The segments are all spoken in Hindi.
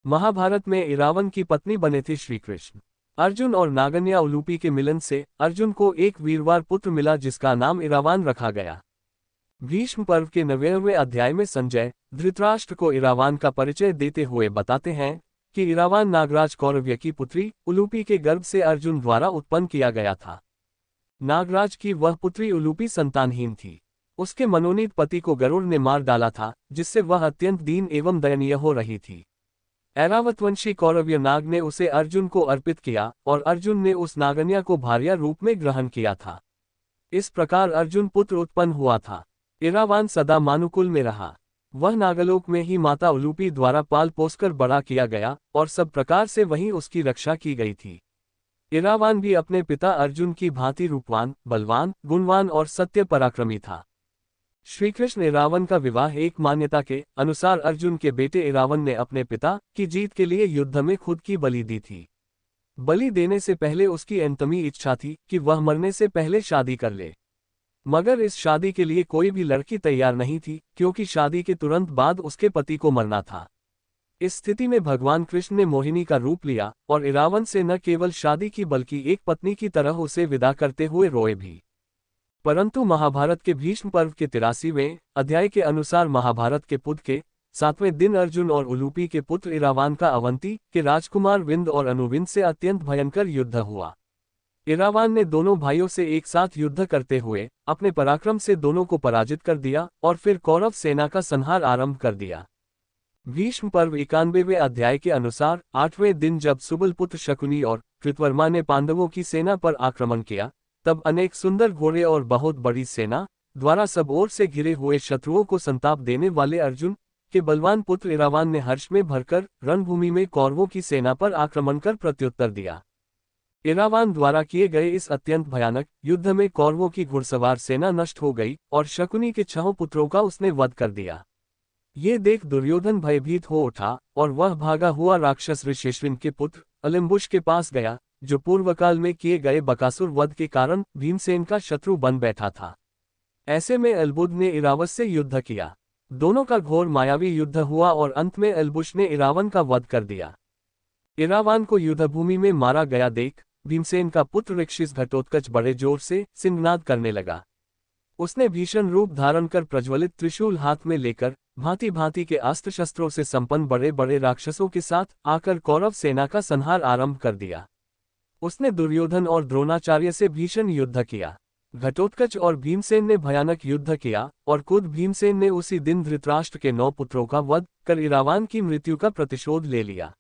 महाभारत में इरावन की पत्नी बने थे श्री कृष्ण। अर्जुन और नागन्या उलूपी के मिलन से अर्जुन को एक वीरवार पुत्र मिला जिसका नाम इरावान रखा गया। भीष्म पर्व के 90वें अध्याय में संजय धृतराष्ट्र को इरावान का परिचय देते हुए बताते हैं कि इरावान नागराज कौरव्य की पुत्री उलूपी के गर्भ से अर्जुन द्वारा उत्पन्न किया गया था। नागराज की वह पुत्री उलूपी संतानहीन थी। उसके मनोनीत पति को गरुड़ ने मार डाला था, जिससे वह अत्यंत दीन एवं दयनीय हो रही थी। ऐरावतवंशी कौरव्य नाग ने उसे अर्जुन को अर्पित किया और अर्जुन ने उस नागन्या को भार्या रूप में ग्रहण किया था। इस प्रकार अर्जुन पुत्र उत्पन्न हुआ था। इरावान सदा मानुकुल में रहा। वह नागलोक में ही माता उलूपी द्वारा पाल पोसकर बड़ा किया गया और सब प्रकार से वहीं उसकी रक्षा की गई थी। इरावान भी अपने पिता अर्जुन की भांति रूपवान, बलवान, गुणवान और सत्य पराक्रमी था। श्रीकृष्ण इरावन का विवाह एक मान्यता के अनुसार अर्जुन के बेटे इरावन ने अपने पिता की जीत के लिए युद्ध में खुद की बलि दी थी। बलि देने से पहले उसकी अंतमी इच्छा थी कि वह मरने से पहले शादी कर ले, मगर इस शादी के लिए कोई भी लड़की तैयार नहीं थी क्योंकि शादी के तुरंत बाद उसके पति को मरना था। इस स्थिति में भगवान कृष्ण ने मोहिनी का रूप लिया और इरावन से न केवल शादी की बल्कि एक पत्नी की तरह उसे विदा करते हुए रोए भी। परंतु महाभारत के भीष्म पर्व के 83वें अध्याय के अनुसार महाभारत के पुत्र के 7वें दिन अर्जुन और उलूपी के पुत्र इरावान का अवंती के राजकुमार विंद और अनुविंद से अत्यंत भयंकर युद्ध हुआ। इरावान ने दोनों भाइयों से एक साथ युद्ध करते हुए अपने पराक्रम से दोनों को पराजित कर दिया और फिर कौरव सेना का संहार आरंभ कर दिया। भीष्म पर्व 91वें अध्याय के अनुसार 8वें दिन जब सुबलपुत्र शकुनी और कृतवर्मा ने पांडवों की सेना पर आक्रमण किया, तब अनेक सुंदर घोड़े और बहुत बड़ी सेना द्वारा सब ओर से घिरे हुए शत्रुओं को संताप देने वाले अर्जुन के बलवान पुत्र इरावान ने हर्ष में भरकर रणभूमि में कौरवों की सेना पर आक्रमण कर प्रत्युत्तर दिया। इरावान द्वारा किए गए इस अत्यंत भयानक युद्ध में कौरवों की घुड़सवार सेना नष्ट हो गई और शकुनी के 6 पुत्रों का उसने वध कर दिया। ये देख दुर्योधन भयभीत हो उठा और वह भागा हुआ राक्षस ऋषेश्विन के पुत्र अलिम्बुश के पास गया, जो पूर्वकाल में किए गए बकासुर वध के कारण भीमसेन का शत्रु बन बैठा था। ऐसे में अल्बुद ने इरावत से युद्ध किया। दोनों का घोर मायावी युद्ध हुआ और अंत में अल्बुश ने इरावन का वध कर दिया। इरावान को युद्धभूमि में मारा गया देख भीमसेन का पुत्र ऋक्षिस घटोत्कच बड़े जोर से सिंहनाद करने लगा। उसने भीषण रूप धारण कर प्रज्वलित त्रिशूल हाथ में लेकर भांति भांति के अस्त्र शस्त्रों से संपन्न बड़े बड़े राक्षसों के साथ आकर कौरव सेना का संहार आरंभ कर दिया। उसने दुर्योधन और द्रोणाचार्य से भीषण युद्ध किया। घटोत्कच और भीमसेन ने भयानक युद्ध किया और खुद भीमसेन ने उसी दिन धृतराष्ट्र के 9 पुत्रों का वध कर इरावान की मृत्यु का प्रतिशोध ले लिया।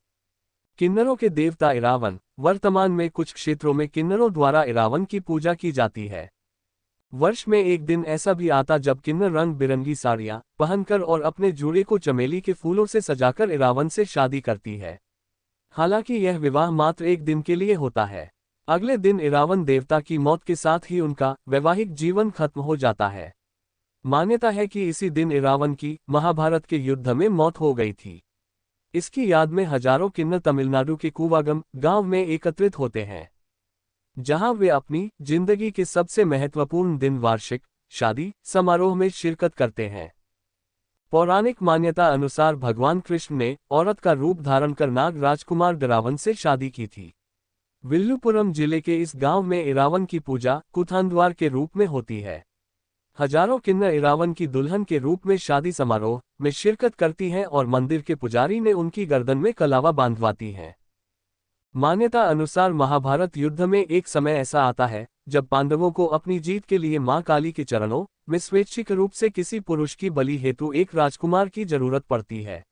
किन्नरों के देवता इरावन। वर्तमान में कुछ क्षेत्रों में किन्नरों द्वारा इरावन की पूजा की जाती है। वर्ष में एक दिन ऐसा भी आता जब किन्नर रंग बिरंगी साड़ियां पहनकर और अपने जूड़े को चमेली के फूलों से सजाकर इरावन से शादी करती है। हालांकि यह विवाह मात्र एक दिन के लिए होता है। अगले दिन इरावन देवता की मौत के साथ ही उनका वैवाहिक जीवन खत्म हो जाता है। मान्यता है कि इसी दिन इरावन की महाभारत के युद्ध में मौत हो गई थी। इसकी याद में हजारों किन्नर तमिलनाडु के कूवागम गांव में एकत्रित होते हैं, जहां वे अपनी जिंदगी के सबसे महत्वपूर्ण दिन वार्षिक शादी समारोह में शिरकत करते हैं। पौराणिक मान्यता अनुसार भगवान कृष्ण ने औरत का रूप धारण कर नाग राजकुमार इरावन से शादी की थी। विल्लुपुरम जिले के इस गांव में इरावन की पूजा कुथांद्वार के रूप में होती है। हजारों किन्नर इरावन की दुल्हन के रूप में शादी समारोह में शिरकत करती हैं और मंदिर के पुजारी ने उनकी गर्दन में कलावा बांधवाती हैं। मान्यता अनुसार महाभारत युद्ध में एक समय ऐसा आता है जब पांडवों को अपनी जीत के लिए मां काली के चरणों में स्वैच्छिक रूप से किसी पुरुष की बलि हेतु एक राजकुमार की जरूरत पड़ती है।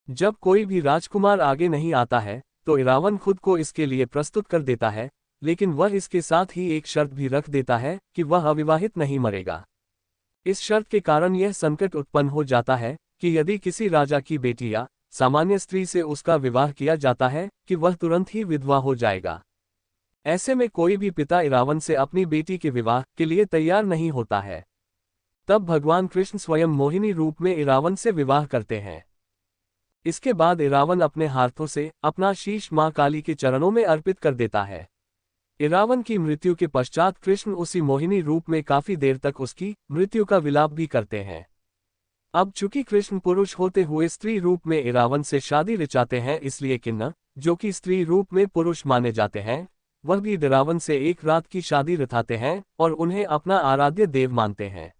जब कोई भी राजकुमार आगे नहीं आता है तो इरावन खुद को इसके लिए प्रस्तुत कर देता है, लेकिन वह इसके साथ ही एक शर्त भी रख देता है कि वह अविवाहित नहीं मरेगा। इस शर्त के कारण यह संकट उत्पन्न हो जाता है कि यदि किसी राजा की बेटी या सामान्य स्त्री से उसका विवाह किया जाता है कि वह तुरंत ही विधवा हो जाएगा। ऐसे में कोई भी पिता इरावन से अपनी बेटी के विवाह के लिए तैयार नहीं होता है। तब भगवान कृष्ण स्वयं मोहिनी रूप में इरावन से विवाह करते हैं। इसके बाद इरावन अपने हाथों से अपना शीश मां काली के चरणों में अर्पित कर देता है। इरावन की मृत्यु के पश्चात कृष्ण उसी मोहिनी रूप में काफी देर तक उसकी मृत्यु का विलाप भी करते हैं। अब चूंकि कृष्ण पुरुष होते हुए स्त्री रूप में इरावन से शादी रचाते हैं, इसलिए किन्नर, जो कि स्त्री रूप में पुरुष माने जाते हैं, वह भी इरावन से एक रात की शादी रचाते हैं और उन्हें अपना आराध्य देव मानते हैं।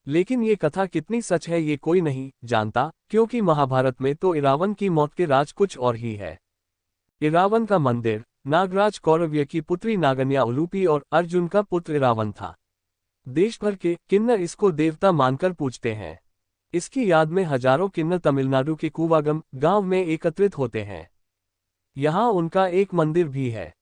लेकिन ये कथा कितनी सच है ये कोई नहीं जानता, क्योंकि महाभारत में तो इरावन की मौत के राज कुछ और ही है। इरावन का मंदिर नागराज कौरव्य की पुत्री नागन्या उलूपी और अर्जुन का पुत्र इरावन था। देश भर के किन्नर इसको देवता मानकर पूजते हैं। इसकी याद में हजारों किन्नर तमिलनाडु के कूवागम गांव में एकत्रित होते हैं। यहाँ उनका एक मंदिर भी है।